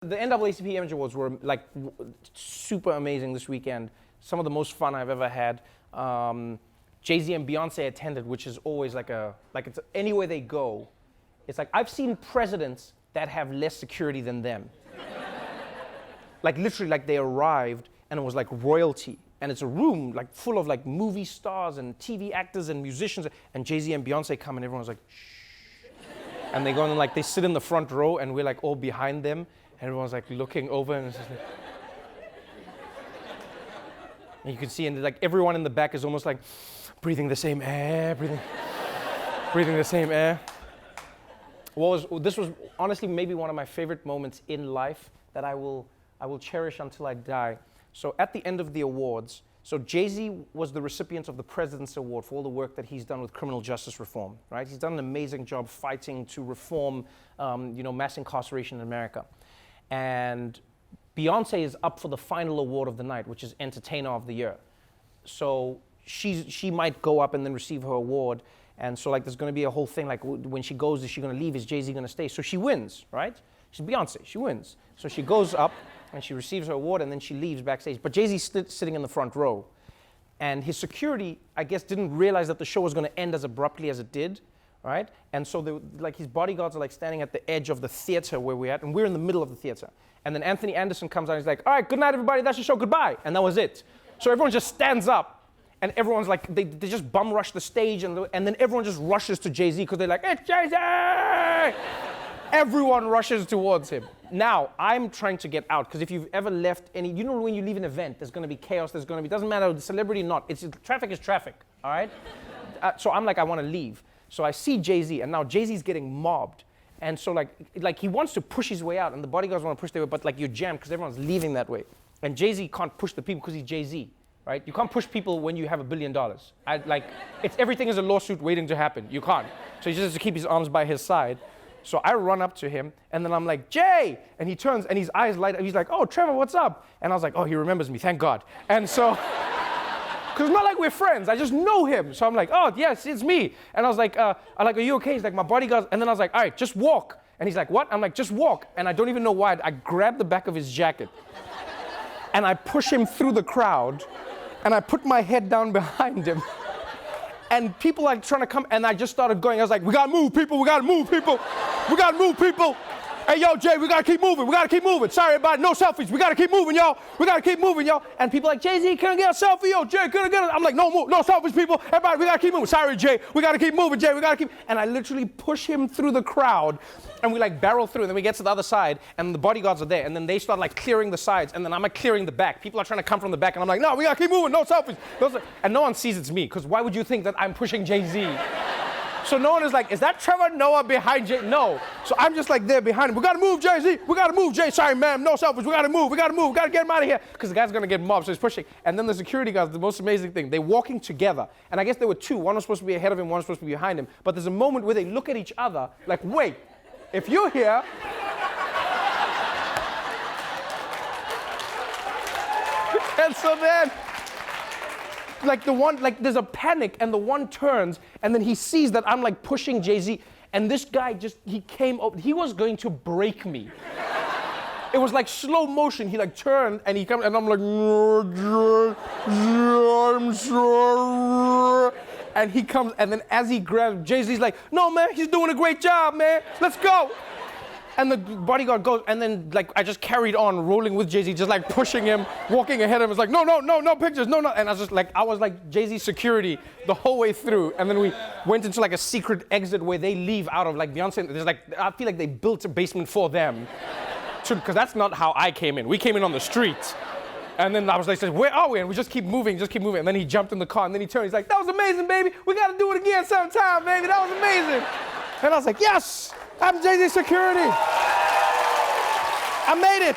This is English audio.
The NAACP Awards were like super amazing this weekend. Some of the most fun I've ever had. Jay-Z and Beyonce attended, which is always it's anywhere they go. It's like I've seen presidents that have less security than them. Like literally, like they arrived and it was like royalty, and it's a room like full of like movie stars and TV actors and musicians, and Jay-Z and Beyonce come and everyone's like shh, and they go and like they sit in the front row and we're like all behind them. Everyone's like looking over and it's just like, and you can see, and like everyone in the back is almost like breathing the same air, breathing the same air. This was honestly maybe one of my favorite moments in life that I will cherish until I die. So at the end of the awards, so Jay-Z was the recipient of the President's Award for all the work that he's done with criminal justice reform, right? He's done an amazing job fighting to reform, mass incarceration in America. And Beyonce is up for the final award of the night, which is Entertainer of the Year. So she might go up and then receive her award. And so like there's going to be a whole thing like when she goes, is she going to leave? Is Jay-Z going to stay? So she wins, right? She's Beyonce, she wins. So she goes up and she receives her award and then she leaves backstage. But Jay-Z's sitting in the front row. And his security, I guess, didn't realize that the show was going to end as abruptly as it did. Right? And so his bodyguards are like standing at the edge of the theater where we're at, and we're in the middle of the theater. And then Anthony Anderson comes out and he's like, all right, good night, everybody, that's your show, goodbye. And that was it. So everyone just stands up, and everyone's like, they just bum rush the stage, and then everyone just rushes to Jay-Z because they're like, it's Jay-Z! Everyone rushes towards him. Now, I'm trying to get out, because if you've ever left any, when you leave an event, there's going to be chaos, doesn't matter, the celebrity or not, traffic is traffic, all right? So I'm like, I want to leave. So I see Jay-Z, and now Jay-Z's getting mobbed. And so like he wants to push his way out, and the bodyguards want to push their way, but like you're jammed because everyone's leaving that way. And Jay-Z can't push the people because he's Jay-Z, right? You can't push people when you have $1 billion. Everything is a lawsuit waiting to happen. You can't. So he just has to keep his arms by his side. So I run up to him, and then I'm like, Jay! And he turns, and his eyes light up. He's like, oh, Trevor, what's up? And I was like, oh, he remembers me, thank God. And so, because it's not like we're friends, I just know him. So I'm like, oh, yes, it's me. And I was like, are you okay? He's like, my bodyguard. And then I was like, all right, just walk. And he's like, what? I'm like, just walk. And I don't even know why. I grabbed the back of his jacket, and I push him through the crowd, and I put my head down behind him. And people are trying to come, and I just started going. I was like, we gotta move, people, we gotta move, people. We gotta move, people. Hey, yo, Jay, we gotta keep moving. We gotta keep moving. Sorry, everybody, no selfies. We gotta keep moving, y'all. We gotta keep moving, y'all. And people are like, Jay-Z, can I get a selfie? Yo, Jay, can I get it? I'm like, no selfies, people. Everybody, we gotta keep moving. Sorry, Jay, we gotta keep moving, Jay, we gotta keep. And I literally push him through the crowd, and we like barrel through, and then we get to the other side, and the bodyguards are there, and then they start like clearing the sides, and then I'm like clearing the back. People are trying to come from the back, and I'm like, no, we gotta keep moving, no selfies. And no one sees it's me, because why would you think that I'm pushing Jay-Z? So no one is like, is that Trevor Noah behind Jay? No. So I'm just like there behind him. We gotta move, Jay-Z. We gotta move, Jay. Sorry, ma'am. No selfies. We gotta move. We gotta get him out of here. Because the guy's gonna get mobbed, so he's pushing. And then the security guards, the most amazing thing, they're walking together. And I guess there were two. One was supposed to be ahead of him, one was supposed to be behind him. But there's a moment where they look at each other like, wait, if you're here, and so then, there's a panic, and the one turns, and then he sees that I'm like pushing Jay-Z, and this guy he came up, he was going to break me. It was like slow motion. He like turned, and he comes, and I'm like, I'm sorry. And he comes, and then as he grabs Jay-Z's like, no, man, he's doing a great job, man. Let's go. And the bodyguard goes, and then like I just carried on rolling with Jay-Z, just like pushing him, walking ahead of him. It's like, no pictures, no. And I was like Jay-Z security the whole way through. And then we went into like a secret exit where they leave out of like Beyonce. There's like, I feel like they built a basement for them. Because that's not how I came in. We came in on the street. And then I was like, where are we? And we just keep moving. And then he jumped in the car, and then he turned. He's like, that was amazing, baby. We got to do it again sometime, baby. That was amazing. And I was like, yes, I'm Jay-Z security. I made it.